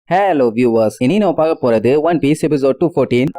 Hello viewers, இனி நம்ம பார்க்க போறது One Piece episode 214.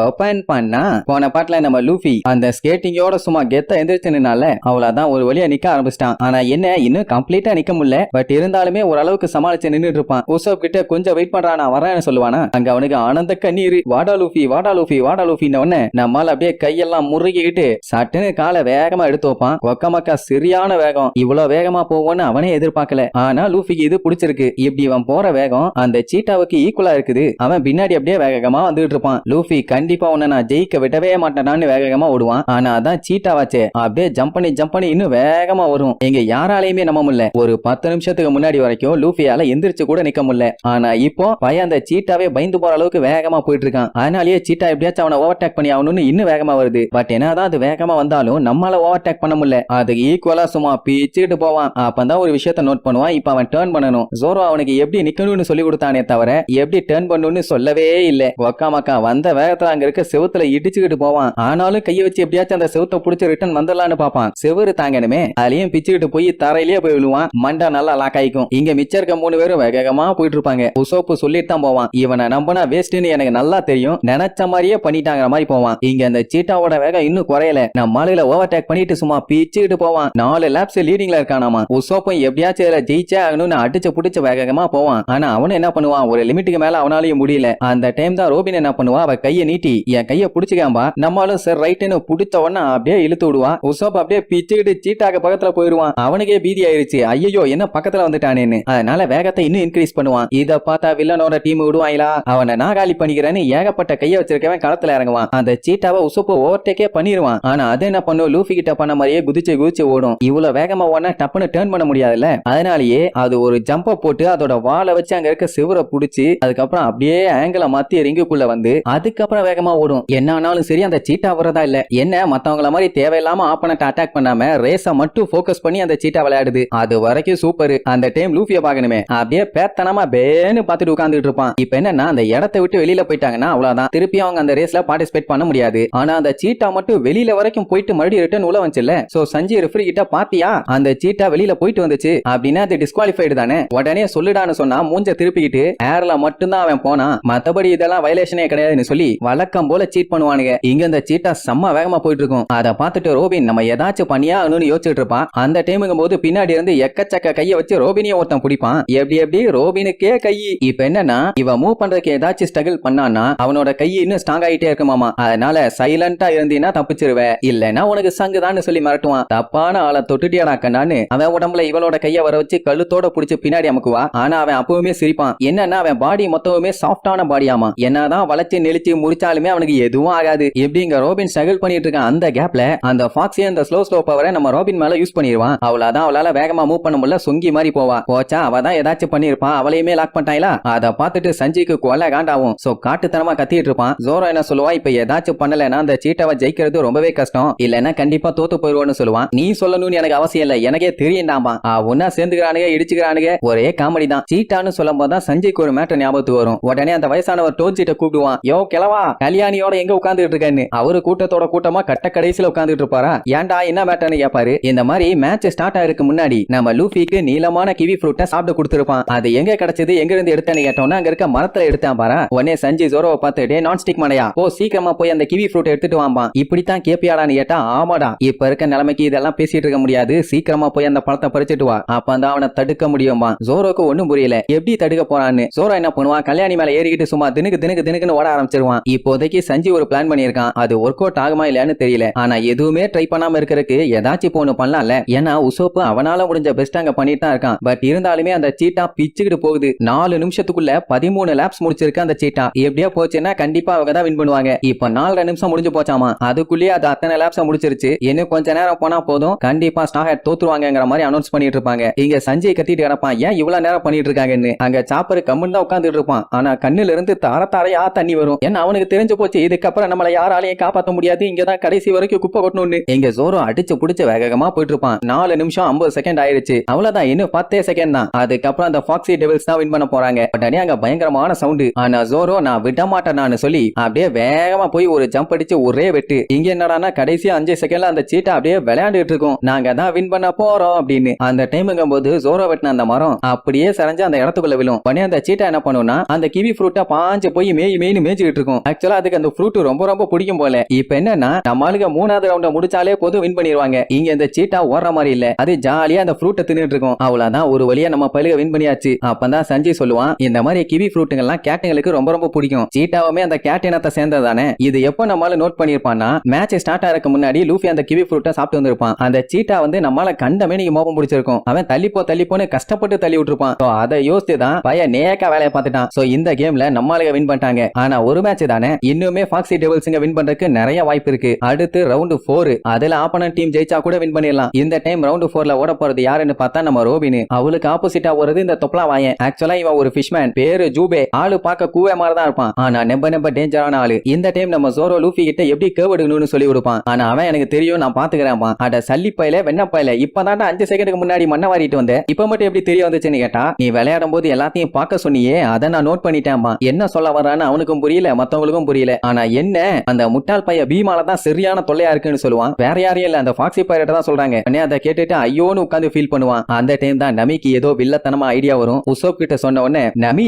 ஓபன் பண்ணா போன பாட்டுல நம்ம லூஃபி அந்த ஸ்கேட்டிங்கோட சும்மா கெத்த எந்திரிச்சனால அவ்வளவுதான் ஒரு வழியா நிக்க ஆரம்பிச்சிட்டான். ஆனா என்ன இன்னும் கம்ப்ளீட்டா நிக்க முடியல. பட் இருந்தாலுமே ஓரளவுக்கு சமாளிச்சு நின்றுட்டு இருப்பான். உசப் கிட்ட கொஞ்சம் வெயிட் பண்றான், நான் வரேன்னு சொல்லுவானா. அங்க அவனுக்கு ஆனந்த கண்ணீர், வாடா லூஃபி வாடா லூஃபி வாடா லூஃபின்னு உடனே நம்மால அப்படியே கையெல்லாம் முறுகிக்கிட்டு சட்டுன்னு காலை வேகமா எடுத்து வைப்பான். ஒக்கமக்கா சரியான வேகம். இவ்வளவு வேகமா போவோன்னு அவனே எதிர்பார்க்கல. ஆனா லூஃபிக்கு இது பிடிச்சிருக்கு. இப்படி அவன் போற வேகம் அந்த சீட்டாவுக்கு ஈக்குவலா இருக்குது. அவன் பின்னாடி அப்படியே வேகமா வந்துட்டு இருப்பான். லூஃபி கண்டிப்பா உன்னை நான் ஜெயிக்க விடவே மாட்டேனான்னு வேகமா ஓடுவான். ஆனா அதான் சீட்டாவாச்சே, அப்படியே ஜம்ப் பண்ணி இன்னும் வேகமா வரும். எங்க யாராலையுமே நம்ப முடியல. ஒரு 10 நிமிஷத்துக்கு முன்னாடி வரைக்கும் லூஃபியால எந்திரிச்சு கூட நிக்க முடியல. ஆனா இப்போ பையன் அந்த சீட்டாவே பயந்து போற அளவுக்கு வேகமா போயிட்டு இருக்கான். அதனாலேயே சீட்டா எப்படியாச்சும் அவனை ஓவர்டேக் பண்ணி ஆகணும்னு இன்னும் வேகமா வருது. பட் என்னதான் அது வேகமா வந்தாலும் நம்மளால ஓவர்டேக் பண்ண முடியல. அதுக்கு ஈக்குவலா சும்மா பிச்சுக்கிட்டு போவான். அப்பதான் ஒரு விஷயத்த நோட் பண்ணுவான். இப்ப அவன் டர்ன் பண்ணணும். ஜோரோ அவனுக்கு எப்படி நிக்கணும்னு சொல்லி கொடுத்தானே தவிர எப்படி டர்ன் பண்ணணும்னு சொல்லவே இல்லை. ஒக்காமக்கா வந்த வேகத்துல அங்க இருக்க செவுத்துல இடிச்சுக்கிட்டு போவான். ஆனாலும் கையை வச்சு எப்படியாச்சும் அந்த செவுத்த புடிச்சு ரிட்டர்ன் வந்துடலான்னு பாப்பான். செவரு தாங்கணுமே, அதுலயும் பிச்சுக்கிட்டு போய் தரையிலேயே போய் விழுவான். மண்டா நல்லா லாக் ஆயிக்கும். இங்க மிச்சம் இருக்க 3 பேரும் வேகமா போயிட்டு இருப்பாங்க. உசோப்பு சொல்லிட்டு தான் போவான், இவனை நம்பினா வேஸ்ட்னு எனக்கு நல்லா தெரியும், நினைச்ச மாதிரியே பண்ணிட்டாங்கிற மாதிரி போவான். இங்க அந்த சீட்டாவோட வேகம் இன்னும் குறையல. நம்ம மாலையில ஓவர்டேக் பண்ணிட்டு சும்மா பிச்சுக்கிட்டு போவான். 4 லேப்ஸ் லீடிங்ல இருக்கானாமா. உசோப்பும் எப்படியாச்சும் இதுல ஜெயிச்சே ஆகணும்னு அடிச்சு புடிச்சு வேகமா போவான். ஆனா அவனு என்ன பண்ணுவான், ஒரு லிமிட்டுக்கு மேல அவனாலையும் முடியல. அந்த டைம் தான் ரோபின் என்ன பண்ணுவா, அவ கையை நீட்டி என் கையை புடிச்சுக்காம்பா, நம்மளும் சார் ரைட்னு புடிச்ச உடனே அப்படியே இழுத்து விடுவான். உசோப் அப்படியே பிச்சுக்கிட்டு சீட்டாக பக்கத்துல போயிருவான். அவனுக்கே பீதி ஆயிருச்சு, ஐயோ என்ன பக்கத்துல வந்துட்டானேன்னு. அதனால வேகத்தை இன்னும் இன்க்ரீஸ் பண்ணுவான். இத பார்த்தா வில்லனோட டீம் விடுவாங்களா, அவனை நான் காலி பண்ணிக்கிறேன்னு ஏகப்பட்ட கையை வச்சிருக்கவன் களத்துல இறங்குவான். அந்த சீட்டாவை உசோப்பு ஓவர்டேக்கே பண்ணிடுவான். ஆனா அது என்ன பண்ணும், லூஃபி கிட்ட பண்ண மாதிரியே குதிச்சு ஓடும். இவ்வளவு வேகமா ஓடனா டப்புன்னு டர்ன் பண்ண முடியாதுல்ல. அதனாலேயே அது ஒரு ஜம்ப போட்டு அதோட வாழை வச்சு அங்க இருக்க சிவரை புடிச்சு அதுக்கப்புறம் அப்படியே ஆங்கிள மாத்தி ரிங்குக்குள்ள வந்து அதுக்கப்புறம் வேகமா ஓடும். என்ன ஆனாலும் சரி அந்த சீட்டா வரதா இல்ல. என்ன மத்தவங்கள மாதிரி தேவையில்லாம ஆப்பனட் அட்டாக் பண்ணாம ரேஸ மட்டும் ஃபோக்கஸ் பண்ணி அந்த சீட்டா விளையாடுது. அது வரைக்கும் சூப்பர். அந்த டைம் லூஃபிய பாக்கணுமே, அப்படியே பேத்தனமா பேன்னு பாத்துட்டு உட்கார்ந்துட்டு இருப்பான். இப்ப என்னன்னா அந்த இடத்தை விட்டு வெளியில போயிட்டாங்கன்னா அவ்வளவுதான், திருப்பி அவங்க அந்த ரேஸ்ல பார்ட்டிசிபேட் பண்ண முடியாது. ஆனா அந்த சீட்டா மட்டும் வெளியில வரைக்கும் போயிட்டு மறுபடியும் ரிட்டர்ன் உள்ள வந்துச்சுல்ல. சோ சஞ்சய் ரெஃப்ரி கிட்ட பாத்தியா அந்த சீட்டா வெளியில போயிட்டு வந்துச்சு அப்படின்னா அது டிஸ்குவாலிஃபைடு தானே. உடனே சொல்லிடான்னு சொன்னா மூஞ்ச திருப்பிக்கிட்டு ஏர்ல மட்டும் தான் அவன் போனான், மத்தபடி இதெல்லாம் வயலேஷனே கிடையாதுன்னு சொல்லி வழக்கம் போல சீட் பண்ணுவானுங்க. இங்க இந்த சீட்டா செம்ம வேகமா போயிட்டு இருக்கும். அதை பார்த்துட்டு ரோபின் நம்ம ஏதாச்சும் பண்ணியா யோசிச்சுட்டு இருப்பான். அந்த டைமுங்கும் போது பின்னாடி இருந்து எக்கச்சக்க கையை வச்சு ரோபினிய ஒருத்தன் பிடிப்பான். எப்படி ரோபினுக்கே கை. இப்ப என்னன்னா இவன் மூவ் பண்றதுக்கு ஏதாச்சும் ஸ்ட்ரகிள் பண்ணான்னா அவனோட கை இன்னும் ஸ்ட்ராங் ஆகிட்டே இருக்குமாமா. அதனால சைலண்டா இருந்தீன்னா தப்பிச்சிருவ, இல்லன்னா உனக்கு சங்குதான்னு சொல்லி மிரட்டுவான். தப்பான ஆளை தொட்டுட்டியாடா கண்ணான்னு அவன் உடம்புல இவளோட கைய வர வச்சு கழுத்தோட புடிச்சு பின்னாடி அமுக்குவா. ஆனா அவன் அப்பவுமே சிரிப்பான். என்னன்னா அவன் பாடி மொத்தமுமே சாஃப்டான பாடியாமா. என்னதான் வளைச்சு நெளிச்சு முடிச்சாலுமே அவனுக்கு எதுவும் ஆகாது. எப்படிங்க ரோபின் ஸ்ட்ரகிள் பண்ணிட்டு இருக்கான். அந்த கேப்ல அந்த ஃபாக்ஸி அந்த ஸ்லோ பவரை நம்ம ரோபின் மேல யூஸ் பண்ணிடுவான். அவ்வளவுதான், அவளால வேகமா மூவ் பண்ண முடியல, சொங்கி மாதிரி போவா. போச்சா அவதான் ஏதாச்சும் பண்ணிருப்பான், அவளையுமே லாக் பண்ணிட்டாங்களா. அதை பார்த்துட்டு சஞ்சிக்கு கொலை காண்டாவும். சோ காட்டுத்தனமா கத்திட்டு இருப்பான். ஜோரோ என்ன சொல்லுவா, இப்ப ஏதாச்சும் பண்ணலன்னா அந்த சீட்டாவை ஜெயிக்கிறது ரொம்பவே கஷ்டம், இல்லன்னா கண்டிப்பா தோத்து போயிருவோன்னு சொல்லுவான். நீ சொல்லணும்னு எனக்கு அவசியம் இல்ல, எனக்கே தெரியும்டாமா. ஒன்னா சேர்ந்துக்கிறானுங்க இடிச்சுக்கிறானுங்க, ஒரே காமெடி தான். சீட்டான்னு சொல்லும் போதுதான் சஞ்சிக்கு ஒரு மேட்டர் ஞாபகத்துக்கு வரும். உடனே அந்த வயசானவர் டோஜிட்ட கூப்பிடுவான். யோ கிளவா, கல்யாணியோட எங்க உட்கார்ந்துட்டு இருக்கேன்னு. அவரு கூட்டத்தோட கூட்டமா கட்ட கடைசியில உட்கார்ந்துட்டு இருப்பாரா. ஏன்டா என்ன மேட்டர்னு கேட்பாரு. இந்த மாதிரி மேட்ச் ஸ்டார்ட் ஆயிருக்கு முன்னாடி நம்ம லூஃபிக்கு நீளமான கிவி ஃப்ரூட்டை சாப்பிட கொடுத்திருப்பான். அது எங்க கிடைச்சது, எங்க இருந்து எடுத்தேன்னு கேட்டோம்னா அங்க இருக்க மரத்துல எடுத்தான் பாரா. உடனே சஞ்சய் ஜோரோவை பார்த்துட்டு நான் ஸ்டிக் மடையா போ சீக்கிரமா போய் அந்த கிவி ஃப்ரூட் எடுத்துட்டு வாம்பான். இப்படித்தான் கேப்பியாடான்னு கேட்டா ஆமாடா, இப்ப இருக்க நிலைமைக்கு இதெல்லாம் பேசிட்டு இருக்க முடியாது, சீக்கிரமா போய் அந்த பழத்தை பறிச்சுட்டு வா, அப்பதான் அவனை தடுக்க முடியுமா. ஜோரோக்கு ஒண்ணும் புரியல, எப்படி தடுக்க போறான்னு. ஜோரோ என்ன பண்ணுவான், கல்யாணி மேல ஏறிக்கிட்டு சும்மா தினுக்குன்னு ஓட ஆரம்பிச்சிருவான். இப்போதைக்கு சஞ்சய் ஒரு பிளான் பண்ணிருக்கான். அது ஒர்க் அவுட் ஆகுமா இல்லையான்னு தெரியல. ஆனா எதுவுமே ட்ரை பண்ணாம இருக்கிறதுக்கு ஏதாச்சும் போன பண்ணலாம்ல. ஏன்னா உசோப்பு அவனால முடிஞ்ச பெஸ்ட் அங்க பண்ணிட்டு தான் இருக்கான். பட் இருந்தாலுமே அந்த சீட்டா பிச்சுக்கிட்டு போகுது. 4 நிமிஷத்துக்குள்ள 13 லேப்ஸ் முடிச்சிருக்கு அந்த சீட்டா. எப்படியா போச்சுன்னா கண்டிப்பா அவங்க தான் வின் பண்ணுவாங்க. இப்ப 4 நிமிஷம் முடிஞ்சு போச்சாமா. அதுக்குள்ளேயே அது அத்தனை லேப்ஸ் முடிச்சிருச்சு. இன்னும் கொஞ்ச நேரம் போனா போதும், கண்டிப்பா ஸ்டார்ட் தோத்துருவாங்கிற மாதிரி அனௌன்ஸ் பண்ணிட்டு இருப்பாங்க. இங்க சஞ்சய் கத்திட்டு கிடப்பான், ஏன் இவ்வளவு நேரம் பண்ணிட்டு இருக்காங்கன்னு. அங்க சாப்பர் கம்முன்னு தான் உட்கார்ந்துட்டு இருப்பான். ஆனா கண்ணுல இருந்து தாரையா தண்ணி வரும். ஏன்னா அவனுக்கு அவனுக்கு தெரிஞ்சு போச்சு இதுக்கப்புறம் நம்மள யாராலையும் காப்பாற்ற முடியாது, இங்கதான் கடைசி வரைக்கும் குப்பை கொட்டணும்னு. எங்க ஜோரோ அடிச்சு புடிச்சு வேகமா போயிட்டு இருப்பான். 4 நிமிஷம் 50 செகண்ட் ஆயிருச்சு. அவ்வளவுதான், இன்னும் 10 செகண்ட் தான். அதுக்கப்புறம் அந்த ஃபாக்ஸி டெவில்ஸ் தான் வின் பண்ண போறாங்க. உடனே அங்க பயங்கரமான சவுண்ட். ஆனா ஜோரோ நான் விட மாட்டேன்னு சொல்லி அப்படியே வேகமா போய் ஒரு ஜம்ப் அடிச்சு ஒரே வெட்டு. இங்க என்னடானா கடைசி 5 செகண்ட்ல அந்த சீட்டா அப்படியே விளையாண்டுட்டு இருக்கும். நாங்க தான் வின் பண்ண போறோம் அப்படின்னு. அந்த டைமுங்கும் போது ஜோரோ வெட்டின அந்த மரம் அப்படியே சரிஞ்சு அந்த இடத்துக்குள்ள விழும். உடனே அந்த சீட்டா என்ன பண்ணும்னா அந்த கிவி ஃப்ரூட்டை பாஞ்சு போய் மேய்னு மேய்ச்சிட்டு இருக்கும். ஆக்சுவலா அதுக்கு அந்த ஃப்ரூட் ரொம்ப ரொம்ப பிடிக்கும் போல. இப்ப என்னன்னா நம்ம ஆளுங்க 3வது ரவுண்ட முடிச்சாலே போதும் வின் பண்ணிடுவாங்க. இங்க இந்த சீட்டா ஓடுற மாதிரி இல்ல, அது ஜாலியா அந்த ஃப்ரூட்டை தின்னுட்டு இருக்கும். அவ்வளவுதான், ஒரு வழியா நம்ம பழுக வின் பண்ணியாச்சு. அப்பதான் சஞ்சய் சொல்லுவான், இந்த மாதிரி கிவி ஃப்ரூட்டுங்கெல்லாம் கேட்டுங்களுக்கு ரொம்ப ரொம்ப பிடிக்கும். சீட்டாவுமே அந்த கேட் இனத்தை சேர்ந்ததானே. இது எப்போ நம்மளால நோட் பண்ணிருப்பான்னா மேட்ச் ஸ்டார்ட் ஆகிறதுக்கு முன்னாடி லூஃபி அந்த கிவி ஃப்ரூட்டை சாப்பிட்டு வந்திருப்பான். அந்த சீட்டா வந்து நம்மளால கண்டமே நீங்க மோப்பம் பிடிச்சிருக்கும். அவன் தள்ளிப்போன்னு கஷ்டப்பட்டு தள்ளி விட்டுருப்பான். அதை யோசித்து தான் பையன் நேக்கா வேலையை பார்த்துட்டான். சோ இந்த கேம்ல நம்மளுக்கு வின் பண்ணிட்டாங்க. ஆனா ஒரு மேட்ச் தானே, இன்னுமே ஃபாக்ஸி டெவில்ஸ்ங்க வின் பண்றதுக்கு நிறைய வாய்ப்பு இருக்கு. அடுத்து ரவுண்ட் 4, அதுல ஆப்போனன்ட் டீம் ஜெயிச்சா கூட வின் பண்ணிடலாம். இந்த டைம் ரவுண்ட் 4ல ஓட போறது யாருன்னு பார்த்தா நம்ம ரோபின். அவளுக்கு ஆப்போசிட்டா வருது இந்த தொப்லா வாயன். ஆக்சுவலா இவன் ஒரு ஃபிஷ்மேன், பேரு ஜூபே. ஆளு பார்க்க கூவே மாதிரி தான் இருப்பான், ஆனா நெம்ப டேஞ்சரான ஆளு. இந்த டைம் நம்ம ஜோரோ லூஃபி கிட்ட எப்படி கேர்வ் எடுக்கணும்னு சொல்லி கொடுப்பான். ஆனா அவன் எனக்கு தெரியும், நான் பாத்துக்கிறேன். அட சல்லிப்பையில வெண்ணப்பையில இப்பதான் 5 செகண்டுக்கு முன்னாடி மண்ணை வாரிட்டு வந்தேன், இப்ப மட்டும் எப்படி தெரிய வந்துச்சுன்னு கேட்டா, நீ விளையாடும் போது எல்லாத்தையும் பார்க்க சொன்னியே, அதை நான் நோட் பண்ணிட்டேன். என்ன சொல்ல வர்றான்னு அவனுக்கும் புரியல, மத்தவங்களுக்கும் புரியல. ஆனா என்ன அந்த முட்டாள் பைய பீமால தான் சரியான தொல்லையா இருக்குன்னு சொல்லுவான். வேற யாரையும் இல்ல, அந்த ஃபாக்ஸி பைரட் தான் சொல்றாங்க. அதை கேட்டுட்டு ஐயோன்னு உட்காந்து ஃபீல் பண்ணுவான். அந்த டைம் தான் நமிக்கு ஏதோ வில்லத்தனமா ஐடியா வரும். உசோப் கிட்ட சொன்ன உடனே நமி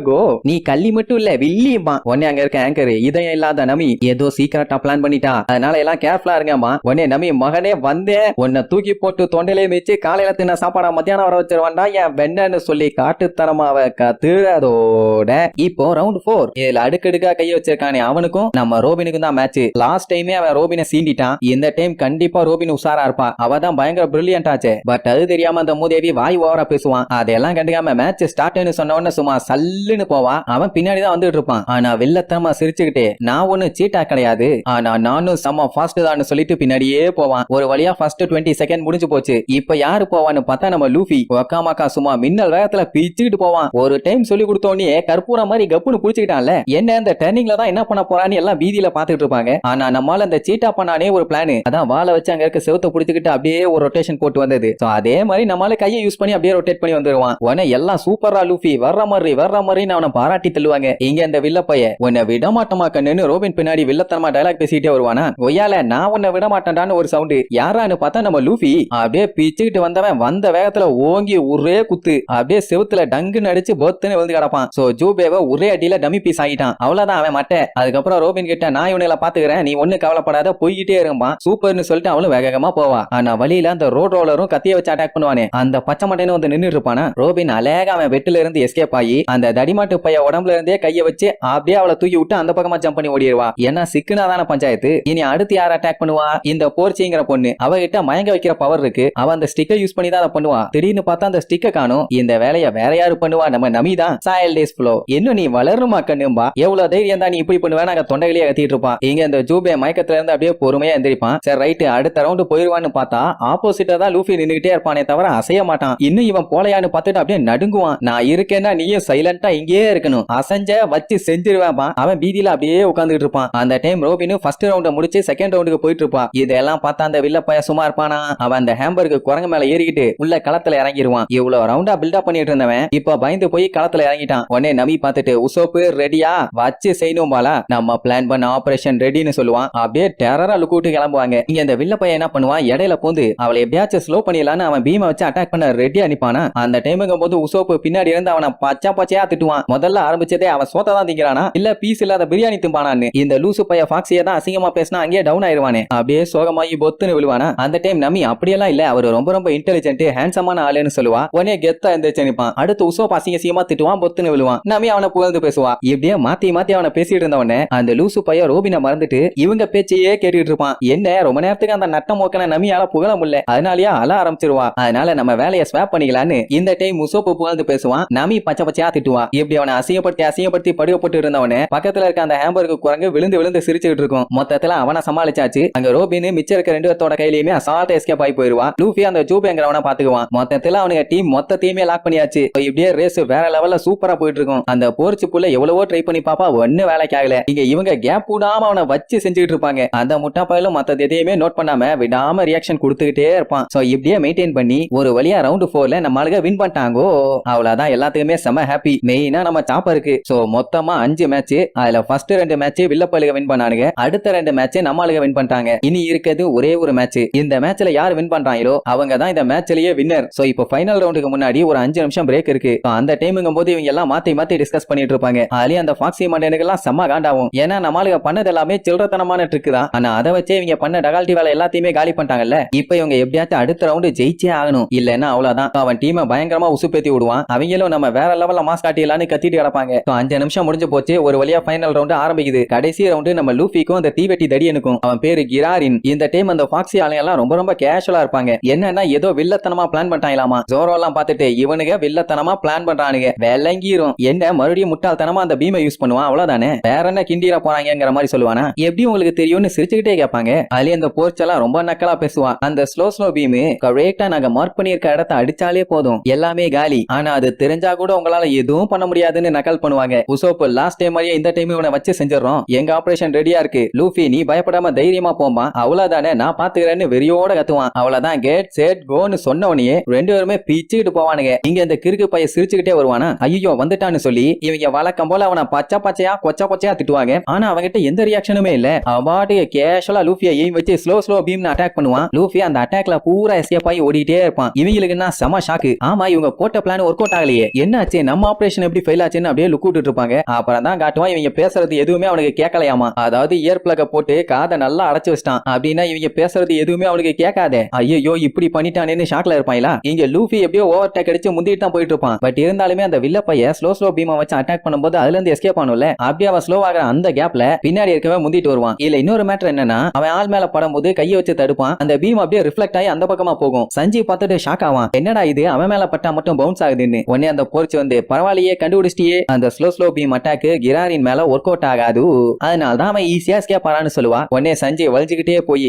கோ நீ கள்ளி மட்டும் இல்ல வில்லியம்மா. உடனே அங்க இருக்க ஆங்கர் இதயம் இல்லாத நமி ஏதோ சீக்கிரட்டா பிளான் பண்ணிட்டா, அதனால எல்லாம் கேர்ஃபுல்லா இருங்கம்மா. உடனே நமி மகனே வந்தேன், உன்னை தூக்கி போட்டு தொண்டையிலே வச்சு காலையில தின்ன சாப்பாடா மத்தியானம் வர வச்சிருவான்டா என் வெண்ணன்னு சொல்லி காட்டுத்தனமாவ கத்துறதோட இப்போ ரவுண்ட் 4 இதுல அடுக்கடுக்கா கைய வச்சிருக்கானே அவனுக்கும் நம்ம ரோபினுக்கும் தான் மேட்ச். லாஸ்ட் டைமே அவன் ரோபினை சீண்டிட்டான். இந்த டைம் கண்டிப்பா ரோபின் உஷாரா இருப்பா, அவ தான் பயங்கர பிரில்லியன்ட் ஆச்சு. பட் அது தெரியாம அந்த மூதேவி வாய் ஓவரா பேசுவான். அதெல்லாம் கண்டுக்காம மேட்ச் ஸ்டார்ட்னு சொன்ன உடனே சும்மா சல்லுன்னு போவான். அவன் பின்னாடி தான் வந்துட்டு இருப்பான். ஆனா வெள்ளத்தனமா சிரிச்சுக்கிட்டே நான் ஒண்ணு சீட்டா கிடையாது, ஆனா நானும் செம்ம ஃபாஸ்ட் தான் சொல்லிட்டு பின்னாடியே போவான். ஒரு வழியா ஃபர்ஸ்ட் 20 செகண்ட் முடிஞ்சு போச்சு. இப்ப யாரு போவான்னு பார்த்தா நம்ம லூஃபி. ஒக்காமாக்கா சும்மா மின்னல் வேகத்துல பிச்சுக்கிட்டு போவான். ஒரு டைம் சொல்லி கொடுத்தோன்னே கற்பூரம் மாதிரி கப்புன்னு புடிச்சுக்கிட்டான்ல. என்ன இந்த டர்னிங்ல தான் என்ன பண்ண போறான்னு எல்லாம் வீதியில பாத்துட்டு இருப்பாங்க. ஆனா நம்மால அந்த சீட்டா பண்ணானே ஒரு பிளான், அதான் வாழை வச்சு அங்க இருக்க செவத்தை புடிச்சுக்கிட்டு அப்படியே ஒரு ரொட்டேஷன் போட்டு வந்தது. அதே மாதிரி நம்மளால கையை யூஸ் பண்ணி அப்படியே ரொட்டேட் பண்ணி வந்துருவான். உடனே எல்லாம் சூப்பரா லூஃபி வர்ற மாதிரி அவனை பாராட்டி தள்ளுவாங்க. இங்க இந்த வில்ல பைய உன்னை விட மாட்டமா கண்ணுன்னு ரோபின் பின்னாடி வில்லத்தனமா டயலாக் பேசிட்டே வருவானா. ஒய்யால நான் உன்னை விட மாட்டேன்டான்னு ஒரு சவுண்ட். யாரான்னு பார்த்தா நம்ம லூஃபி. அப்படியே பிச்சுக்கிட்டு வந்தவன் வந்த வேகத்துல ஓங்கி ஒரே குத்து அப்படியே செவுத்துல டங்குன்னு அடிச்சு பொத்துன்னு விழுந்து கிடப்பான். சோ ஜூபேவை ஒரே அடியில டமி பீஸ் ஆகிட்டான். அவ்வளவுதான் அவன் மட்டை. அதுக்கப்புறம் ரோபின் கிட்ட நான் இவனை பாத்துக்கிறேன், நீ ஒண்ணு கவலைப்படாத போய்கிட்டே இருப்பான் சூப்பர்னு சொல்லிட்டு அவளும் வேகமா போவா. ஆனா வழியில அந்த ரோட் ரோலரும் கத்திய வச்சு அட்டாக் பண்ணுவானே அந்த பச்சை மட்டைன்னு வந்து நின்று இருப்பானா. ரோபின் அழகா அவன் வெட்டுல இருந்து எஸ்கேப் ஆகி அந்த தடிமாட்டு பைய உடம்புல இருந்தே கைய வச்சு அப்படியே அவளை தூக்கி விட்டு அந்த பக்கமா ஜம்ப் பண்ணி ஓடிடுவா. ஏன்னா சிக்குனாதான பஞ்சாயத்து. இனி அடுத்து யார் அட்டாக் பண்ணுவா, இந்த போர்ச்சிங்கிற பொண்ணு. அவகிட்ட மயங்க வைக்கிற பவர் இருக்கு, அவ அந்த ஸ்டிக்கை யூஸ் பண்ணி தான் அதை பண்ணுவா. திடீர்னு பார்த்தா அந்த ஸ்டிக்கை காணும். இந்த வேலையை வேற யாரு பண்ணுவா, நம்ம நமி தான். சாயல் டேஸ் ஃப்ளோ இன்னும் நீ வளருமா கண்ணும்பா, எவ்வளவு தைரியம் தான் நீ இப்படி பண்ணுவா. நாங்க தொண்டையிலேயே கத்திட்டு இருப்பான். இங்க இந்த ஜூபே மயக்கத்துல இருந்து அப்படியே பொறுமையா எந்திரிப்பான். சரி ரைட்டு அடுத்த ரவுண்ட் போயிருவான்னு பார்த்தா ஆப்போசிட்டா தான் லூஃபி நின்னுகிட்டே இருப்பானே தவிர அசைய மாட்டான். இன்னும் இவன் போலையான்னு பார்த்துட்டு அப்படியே நடுங்குவான். நான் இருக்கேன்னா நீயும் சைலண்டா இங்கே இருக்கணும், அசைஞ்ச வச்சு செஞ்சிருவேன். அவன் பீதியில அப்படியே உட்கார்ந்துட்டு இருப்பான். அந்த டைம் ரோபின் ஃபர்ஸ்ட் ரவுண்ட முடிச்சு செகண்ட் ரவுண்டுக்கு போயிட்டு இருப்பான். இதெல்லாம் பார்த்தா அந்த வில்ல பைய சும்மா இருப்பானா. அவன் அந்த ஹேம்பருக்கு குரங்கு மேல ஏறிக்கிட்டு உள்ள களத்துல இறங்கிடுவான். இவ்வளவு ரவுண்டா பில்டப் பண்ணிட்டு இருந்தவன் இப்ப பயந்து போய் களத்துல இறங்கிட்டான். உடனே நமி பார்த்துட்டு உசோப்பு ரெடியா வச்சு செய்யணும் பாலா, நம்ம பிளான் பண்ண ஆபரேஷன் ரெடின்னு சொல்லுவான். அப்படியே டெரரா லுக் விட்டு கிளம்புவாங்க. இங்க இந்த வில்ல பையன் என்ன பண்ணுவான், இடையில பூந்து அவளை எப்படியாச்சும் ஸ்லோ பண்ணிடலான்னு அவன் பீமை வச்சு அட்டாக் பண்ண ரெடியா நிப்பானா. அந்த டைமுங்கும் போது உசோப்பு பின்னாடி இருந்து அவனை பச்சையா திட்டுவான். முதல்ல ஆரம்பிச்சதே அவன் சோத்தை தான் திங்கிறானா இல்ல பீஸ் இல்லாத பிரியாணி திம்பானான்னு. இந்த லூசு பைய ஃபாக்ஸியை தான் அசிங்கமா பேசினா அங்கேயே டவுன் ஆயிருவானே. அப்படியே சோகமாயி பொத்துன்னு விழுவானா. அந்த டைம் நமி அப்படியெல்லாம் இல்ல, அவர் ரொம்ப ரொம்ப இன்டெலிஜென்ட் ஹேண்ட்ஸமான ஆளுன்னு சொல்லுவா. உடனே கெத்தா எந்திரிச்சு நிப்பான். அடுத்து உசோப் அசிங்கமா திட்டுவான், பொத்துன்னு விழுவான். நமி அவனை புகழ்ந்து பேசுவா. இப்படியே மாத்தி அவனை பேசிட்டு இருந்தவனே அந்த லூசு பைய ரோபினை மறந்துட்டு இவங்க பேச்சையே கேட்டுட்டு இருப்பான். என்ன ரொம்ப நேரத்துக்கு அந்த நட்டம் மோக்கன நமியால புகழ முடியல, அதனாலயே அழ ஆரம்பிச்சிருவா. அதனால நம்ம வேலையை ஸ்வாப் பண்ணிக்கலான்னு இந்த டைம் உசோப்பு புகழ்ந்து பேசுவான். நமி பச்சையா திட்டுவா. இப்படி அவனை அசிங்கப்படுத்தி படுகப்பட்டு இருந்தவனே பக்கத்துல இருக்க அந்த ஹேம்பருக்கு குரங்கு விழுந்து சிரிச்சுட்டு இருக்கும். மொத்தத்துல அவனை சமாளிச்சாச்சு. அங்க ரோபின் மிச்சம் இருக்க 2 பேத்தோட கையிலயுமே அசால்ட்டா எஸ்கேப் ஆகி போயிருவா. லூஃபி அந்த ஜூபேங்கிறவனை பாத்துக்குவான். மொத்தத்துல அவனுக்கு டீம் மொத்தத்தையுமே லாக் பண்ணியாச்சு. இப்படியே ரேஸ் வேற லெவல்ல சூப்பரா போயிட்டு இருக்கும். அந்த போர்ச்சு புள்ள எவ்வளவோ ட்ரை பண்ணி பாப்பா, ஒண்ணு வேலைக்கு ஆகல. இங்க இவங்க கேப் விடாம அவனை வச்சு செஞ்சுட்டு இருப்பாங்க. அந்த முட்டா பயலும் மத்த எதையுமே நோட் பண்ணாம விடாம ரியாக்ஷன் கொடுத்துக்கிட்டே இருப்பான். சோ இப்படியே மெயின்டைன் பண்ணி ஒரு வழியா ரவுண்ட் 4ல நம்ம ஆளுங்க வின் பண்ணிட்டாங்கோ. அவ்வளவுதான், எல்லாத்துக்குமே செம ஹாப்பி. மெயினா நம்ம சாப்பருக்கு. சோ மொத்தமா 5 மேட்ச். அதுல ஃபர்ஸ்ட் 2 மேட்ச் வில்லப்பலுக வின் பண்ணானுங்க. அடுத்த 2 மேட்ச் நம்ம ஆளுங்க வின் பண்ணிட்டாங்க. இனி இருக்கிறது ஒரே ஒரு மேட்ச். இந்த மேட்ச்ல யார் வின் பண்றாங்களோ அவங்க தான் இந்த மேட்ச்லயே வின்னர். சோ இப்போ ஃபைனல் ரவுண்டுக்கு முன்னாடி ஒரு 5 நிமிஷம் பிரேக் இருக்கு. அந்த டைமுங்கும் போது இவங்க எல்லாம் மாத்தி மாத்தி டிஸ்கஸ் பண்ணிட்டு இருப்பாங்க. அதுலயே அந்த ஃபாக்ஸி மண்டனுக்கு எல்லாம் செம்ம காண்டாவும். ஏன்னா நம்ம ஆளுங்க பண்ணது எல்லாமே சில்லறத்தனமான ட்ரிக் தான். ஆனா அதை வச்சே இவங்க பண்ண டகால்டி வேலை எல்லாத்தையுமே காலி பண்ணிட்டாங்கல்ல. இப்போ இவங்க எப்படியாச்சும் அடுத்த ரவுண்டு ஜெயிச்சே ஆகணும். இல்லன்னா அவ்வளவுதான். அவன் டீமை பயங்கரமா உசுப்பேத்தி விடுவான். அவங்களும் நம்ம வேற லெவல்ல மாஸ் காட்டிடலான்னு கத்திட்டு கிடப்பாங்க. 5 நிமிஷம் முடிஞ்சு போச்சு. ஒரு வழியா ஃபைனல் ரவுண்டு ஆரம்பிக்குது. கடைசி ரவுண்டு நம்ம லூஃபிக்கும் அந்த தீவெட்டி தடியனுக்கும். அவன் பேரு கிராரின். இந்த டைம் அந்த ஃபாக்ஸி ஆளுங்க எல்லாம் ரொம்ப ரொம்ப கேஷுவலா இருப்பாங்க. என்னன்னா ஏதோ வில்லத்தனமா பிளான் பண்ணிட்டாங்களாமா. ஜோரோ எல்லாம் பார்த்துட்டு இவனுங்க வில்லத்தனமா பிளான் பண்றானுங்க விளங்கிரும். என்ன மறுபடியும் முட்டாள்தனமா அந்த பீமை யூஸ் பண்ணுவான், அவ்வளவுதானே. வேற என்ன கிண்டிர போறாங்கிற மாதிரி சொல்லுவானா. எப்படி உங்களுக்கு தெரியும்னு சிரிச்சுக்கிட்டே கேட்பாங்க. அதுல அந்த போர்ச் எல்லாம் ரொம்ப நக்கலா பேசுவான். அந்த ஸ்லோ பீம் கரெக்டா நாங்க மார்க் பண்ணிருக்க இடத்தை அடிச்சாலே போதும், எல்லாமே காலி. ஆனா அது தெரிஞ்சா கூட உங்களால எதுவும் பண்ண முடியாதுன்னு நக்கல் பண்ணுவாங்க. உசோப் லாஸ்ட் டைம் மாதிரியே இந்த டைம் இவனை வச்சு செஞ்சிடறோம். எங்க ஆபரேஷன் ரெடியா இருக்கு. லூஃபி நீ பயப்படாம தைரியமா போம்பா, அவ்வளவுதானே, நான் பாத்துக்கிறேன்னு வெறியோட கத்துவான். அவ்வளவுதான், கேட் செட் கோன்னு சொன்ன உடனே 2 பேருமே பிச்சுக்கிட்டு போவானுங்க. இங்க இந்த கிறுக்கு பைய சிரிச்சுக்கிட்டே வருவானா. ஐயோ வந்துட்டான்னு சொல்லி இவங்க வழக்கம் போல அவனை பச்சை பச்சையா கொச்சா கொச்சையா திட்டுவாங்க. ஆனா அவங்கிட்ட எந்த ரியாக்ஷனுமே இல்ல. அவன் பாட்டுக்கு கேஷுவலா லூஃபியை எய்ம் வச்சு ஸ்லோ பீம்னு அட்டாக் பண்ணுவான். லூஃபி அந்த அட்டாக்ல பூரா எஸ்கேப் ஆகி ஓடிட்டே இருப்பான். இவங்களுக்குன்னா செம ஷாக்கு. ஆமா இவங்க போட்ட பிளான் ஒர்க் அவுட் ஆகலையே, என்ன ஆச்சு, நம்ம ஆபரேஷன் எப்படி ஃபெயில் ஆச்சுன்னு அப்படியே லுக் விட்டுட்டு இருப்பாங்க. அப்புறம் தான் காட்டுவான் இவங்க பேசுறது எதுவுமே அவனுக்கு கேட்கலையாமா. அதாவது இயர் பிளக்க போட்டு காதை நல்லா அடைச்சு வச்சிட்டான். அப்படின்னா இவங்க பேசுறது எதுவுமே அவனுக்கு கேட்காதே. ஐயோ இப்படி பண்ணிட்டானேன்னு ஷாக்ல இருப்பாங்களா. இங்க லூஃபி எப்படியோ ஓவர் டேக் அடிச்சு முந்திட்டு தான் போயிட்டு இருப்பான். பட் இருந்தாலுமே அந்த வில்ல பைய ஸ்லோ பீமை வச்சு அட்டாக் பண்ணும்போது அதுல இருந்து எஸ்கேப் ஆனும்ல. அப்படியே அவன் ஸ்லோ ஆகிற அந்த கேப்ல பின்னாடி இருக்கவே முந்திட்டு வருவான். இல்ல இன்னொரு மேட்டர் என்னன்னா அவன் ஆள் மேல படும்போது கையை வச்சு தடுப்பான். அந்த பீம் அப்படியே ரிஃப்ளெக்ட் ஆகி அந்த பக்கமா போகும். சஞ்சீவ் பார்த்துட்டு ஷாக் ஆவான். என்னடா இது அவன் மேல பட்டா மட்டும் பவுன்ஸ் ஆகுதுன்னு. உடனே அந்த போர்ச் வந்து பரவாயில்லையே கண்டுபிடிச்சிட்டியே, அந்த ஸ்லோ பீம் அட்டாக் கிராரின் மேல ஒர்க் அவுட் ஆகாது, அதனால தான் அவன் ஈஸியா எஸ்கேப் ஆறான்னு சொல்லுவா. உடனே சஞ்சீவ் வலிச்சுக்கிட்டே போய்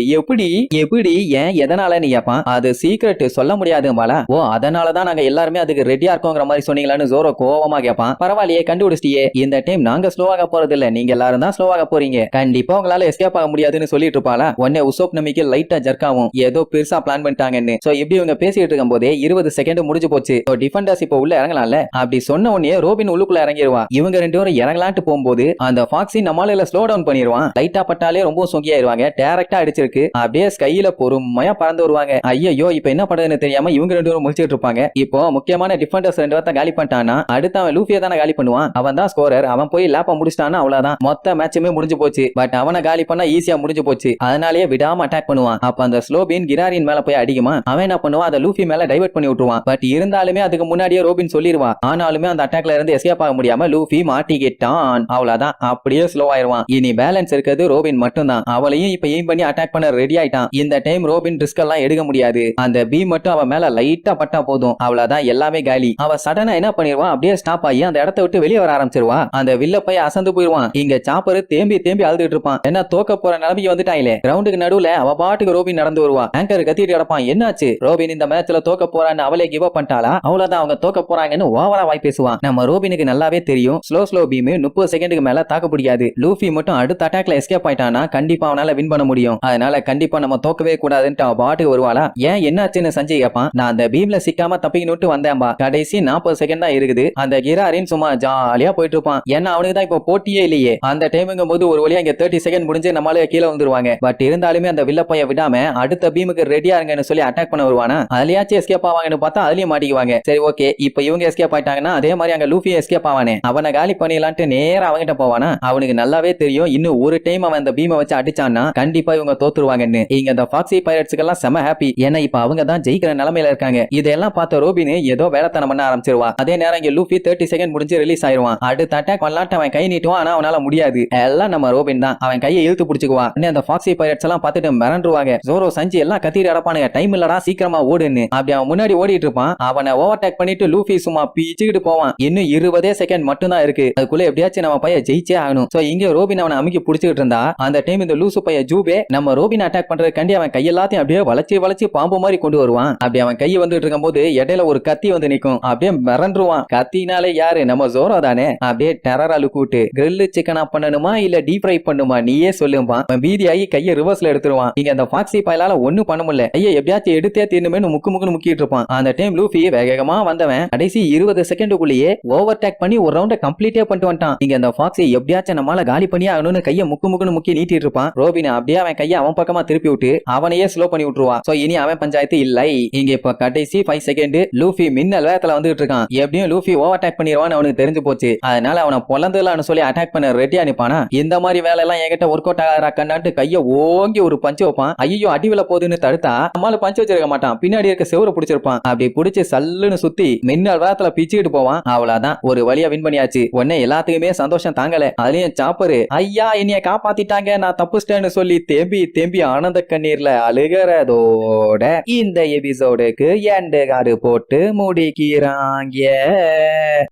எப்படி ஏன் எதனால நீ கேப்பான். அது சீக்ரெட் சொல்ல முடியாது மாலா. ஓ அதனாலதான் நாங்க எல்லாருமே அதுக்கு ரெடியா இருக்கோங்கிற மாதிரி சொன்னீங்களான்னு ஜோரோ கோவமா கேட்பான். பரவாயில்லையே கண்டுபிடிச்சிட்டியே, இந்த டைம் நாங்க ஸ்லோவாக போறது இல்ல, நீங்க எல்லாரும் தான் ஸ்லோவாக போறீங்க, கண்டிப்பா உங்களால எஸ்கேப் ஆக முடியாதுன்னு சொல்லிட்டு இருப்பாளா. உடனே உசோப் நம்பிக்கை லைட்டா ஜர்க்காவும், ஏதோ பெருசா பிளான் பண்ணிட்டாங்கன்னு. சோ இப்படி இவங்க பேசிட்டு இருக்கும் போதே 20 செகண்ட் முடிஞ்சு போச்சு. டிஃபெண்டர்ஸ் இப்ப உள்ள இறங்கலாம்ல. அப்படி சொன்ன உடனே ரோபின் உள்ளுக்குள்ள இறங்கிடுவா. இவங்க 2 பேரும் இறங்கலான்ட்டு போகும்போது அந்த ஃபாக்ஸி நம்மளால ஸ்லோ டவுன் பண்ணிடுவான். லைட்டா பட்டாலே ரொம்ப சொங்கியாயிருவாங்க. டைரக்டா அடிச்சிருக்கு. அப்படியே ஸ்கைல பொறுமையா பறந்து வருவாங்க. ஐயோ இப்ப என்ன பண்றதுன்னு தெரியாம இவங்க 2 பேரும் முடிச்சிட்டு இருப்பாங்க. இப்போ முக்கியமான டிஃபெண்டர்ஸ் 2 பேர்த்த காலி பண்ணிட்டானா அடுத்து அவன் லூஃபியை தானே காலி பண்ணுவான். அவன் தான் ஸ்கோரர். அவன் போய் லேப்ப முடிச்சிட்டானா அவ்வளவுதான், மொத்த மேட்சுமே முடிஞ்சு போச்சு. பட் அவனை காலி பண்ணா ஈஸியா முடிஞ்சு போச்சு. அதனாலேயே விடாம அட்டாக் பண்ணுவான். அப்ப அந்த ஸ்லோ பீம் கிராரின் மேல போய் அடிக்குமா. அவன் என்ன பண்ணுவான், அதை லூஃபி மேல டைவர்ட் பண்ணி விட்டுருவான். பட் இருந்தாலுமே அதுக்கு முன்னாடியே ரோபின் சொல்லிடுவா. ஆனாலுமே அந்த அட்டாக்ல இருந்து எஸ்கேப் ஆக முடியாம லூஃபி மாட்டிக்கிட்டான். அவ்வளவுதான், அப்படியே ஸ்லோ ஆயிருவான். இனி பேலன்ஸ் இருக்கிறது ரோபின் மட்டும் தான். அவளையும் இப்ப எய்ம் பண்ணி அட்டாக் பண்ண ரெடி ஆயிட்டான். இந்த டைம் ரோபின் ரிஸ்க் எல்லாம் எடுக்க முடியாது. அந்த பீம் மட்டும் அவன் மேல லைட்டா பட்டா போதும், அவ்வளவுதான், எல்லாமே காலி. அவ சடனா என்ன பண்ணிடுவான், அப்படியே ஸ்டாப் ஆகி அந்த இடத்தை விட்டு வெளியே வர ஆரம்பிச்சிருவா. அந்த வில்ல போய் அசந்து போயிருவான். இங்க சாப்பர் தேம்பி அழுதுட்டு இருப்பான். என்ன தோக்க போற நிலைமைக்கு வந்துட்டாங்களே. கிரவுண்டுக்கு நடுவுல அவ பாட்டுக்கு ரோபின் நடந்து வருவா. ஆங்கர் கத்திட்டு கிடப்பான். என்னாச்சு ரோபின் இந்த மேட்ச்ல தோக்க போறான்னு அவளே கிவ் அப் பண்ணிட்டாளா. அவ்வளவுதான், அவங்க தோக்க போறாங்கன்னு ஓவரா வாய் பேசுவான். நம்ம ரோபினுக்கு நல்லாவே தெரியும் ஸ்லோ பீம் 30 செகண்டுக்கு மேல தாக்க முடியாது. லூஃபி மட்டும் அடுத்த அட்டாக்ல எஸ்கேப் ஆயிட்டானா கண்டிப்பா அவனால வின் பண்ண முடியும். அதனால கண்டிப்பா நம்ம தோக்கவே கூடாதுன்னு அவ பாட்டுக்கு வருவாளா. ஏன் என்னாச்சுன்னு சஞ்சய் கேட்பான். நான் அந்த பீம்ல சிக்காம தப்பிக்கிட்டு வந்தேன்பா. கடைசி 40 செகண்ட் தான் இருக்குது. அந்த கிராரின் சும்மா ஜாலியா போயிட்டு இருப்பான். ஏன்னா அவனுக்கு தான் இப்ப போட்டியே இல்லையே. அந்த டைமுங்கும் போது ஒரு வழியா இங்க 30 செகண்ட் முடிஞ்சு நம்மளால கீழே வந்துருவாங்க. பட் இருந்தாலுமே அந்த வில்ல பைய விடாம அடுத்த பீமுக்கு ரெடியா இருங்கன்னு சொல்லி அட்டாக் பண்ண வருவானா. அதுலயாச்சும் எஸ்கேப் ஆவாங்கன்னு பார்த்தா அதுலயும் மாட்டிக்குவாங்க. சரி ஓகே, இப்ப இவங்க எஸ்கேப் ஆயிட்டாங்கன்னா அதே மாதிரி அங்க லூஃபி எஸ்கேப் ஆவானே, அவனை காலி பண்ணிடலான்ட்டு நேரா அவங்கிட்ட போவானா. அவனுக்கு நல்லாவே தெரியும் இன்னும் ஒரு டைம் அவன் அந்த பீமை வச்சு அடிச்சான்னா கண்டிப்பா இவங்க தோத்துருவாங்கன்னு. இங்க அந்த ஃபாக்ஸி பைரட்ஸ்க்கு எல்லாம் செம ஹாப்பி. ஏன்னா இப்ப அவங்க தான் ஜெயிக்கிற நிலைமையில இருக்காங்க. இதெல்லாம் பார்த்த ரோபின் ஏதோ வேலைத்தனம் பண்ண ஆரம்பிச்சிருவா. அதே நேரம் இங்க லூஃபி 30 செகண்ட் முடிஞ்சு ரிலீஸ் ஆயிருவான். அடுத்த அட்டாக் பண்ணலான்ட்டு அவன் கை நீட்டுவான். ஆனா அவனால முடியாது. எல்லாம் நம்ம ரோபின் தான். அவன் கையை இழுத்து பிடிச்சுக்குவா. அந்த ஃபாக்ஸி பைரட்ஸ் எல்லாம் பார்த்துட்டு மிரண்டுருவாங்க. ஜோரோ சஞ்சி எல்லாம் கத்திட்டு அடப்பானுங்க. டைம் இல்லடா, சீக்கிரமா ஓடுன்னு. அப்படி அவன் முன்னாடி ஓடிட்டு இருப்பான். அவனை ஓவர்டேக் பண்ணிட்டு லூஃபி சும்மா பீச்சிக்கிட்டு போவான். இன்னும் 20 செகண்ட் மட்டும் தான் இருக்கு. அதுக்குள்ள எப்படியாச்சும் நம்ம பையன் ஜெயிச்சே ஆகணும். சோ இங்க ரோபின் அவனை அமுக்கி பிடிச்சிட்டு இருந்தா அந்த டைம் இந்த லூசு பையன் ஜூபே நம்ம ரோபின் அட்டாக் பண்றதுக்காண்டி அவன் கையெல்லாத்தையும் அப்படியே வளைச்சு பாம்பு மாதிரி கொண்டு வருவான். அப்படி அவன் கையை வந்துட்டு இருக்கும் போது இடையில ஒரு கத்தி வந்து நிக்கும். அப்படியே மிரண்டுருவான். கத்தினாலே யாரு, நம்ம ஜோரோ தானே. அப்படியே டெரரா லுக்கூட்டு கிரில் சிக்கனா பண்ணணுமா இல்ல டீப் ஃப்ரை பண்ணுமா நீயே சொல்லும்பா. பீதியாகி கையை ரிவர்ஸ்ல எடுத்துருவான். இங்க அந்த ஃபாக்ஸி பயலால ஒண்ணும் பண்ண முடியல. கையை எப்படியாச்சும் எடுத்தே தீர்ணுமே முக்கு முக்கிட்டு இருப்பான். அந்த டைம் லூஃபி வேகமா வந்தவன் கடைசி 20 செகண்டுக்குள்ளேயே ஓவர்டேக் பண்ணி ஒரு ரவுண்ட கம்ப்ளீட்டே பண்ணிட்டு வந்துட்டான். இங்க அந்த ஃபாக்ஸி எப்படியாச்சும் நம்மால காலி பண்ணி ஆகணும்னு கையை முக்கு முக்கி நீட்டிட்டு இருப்பான். ரோபின் அப்படியே அவன் கையை அவன் பக்கமா திருப்பி விட்டு அவனையே ஸ்லோ பண்ணி விட்டுருவான். சோ இனி அவன் பஞ்சாயத்து இல்லை. இங்க இப்ப கடைசி 5 செகண்ட் லூஃபி மின்னல் வேகத்துல வந்துட்டு இருக்கான். எப்படியும் லூஃபி ஓவர்டேக் பண்ணிடுவான்னு அவனுக்கு தெரிஞ்சு போச்சு. அதனால அவனை பொலந்துலான்னு சொல்லி அட்டாக் பண்ண ரெடியா நிப்பானா. இந்த மாதிரி வேலை எல்லாம் என்கிட்ட ஒர்க் அவுட் ஆகிறா கண்ணாட்டு கையை ஓங்கி ஒரு பஞ்சு வைப்பான். ஐயோ அடிவில போகுதுன்னு தடுத்தா நம்மளால பஞ்சு வச்சிருக்க மாட்டான். பின்னாடி இருக்க செவரை பிடிச்சிருப்பான். அப்படி பிடிச்சி சல்லுன்னு சுத்தி மின்னல் வேகத்துல பிச்சுக்கிட்டு போவான். அவ்வளவுதான், ஒரு வழியா வின் பண்ணியாச்சு. உடனே எல்லாத்துக்குமே சந்தோஷம் தாங்கல. அதுலயும் சாப்பரு ஐயா என்னைய காப்பாத்திட்டாங்க நான் தப்புஸ்டேன்னு சொல்லி தேம்பி ஆனந்த கண்ணீர்ல அழுகிறதோட இந்த எபிசோடுக்கு எண்டு கார்டு போட்டு முடிக்கிறாங்க.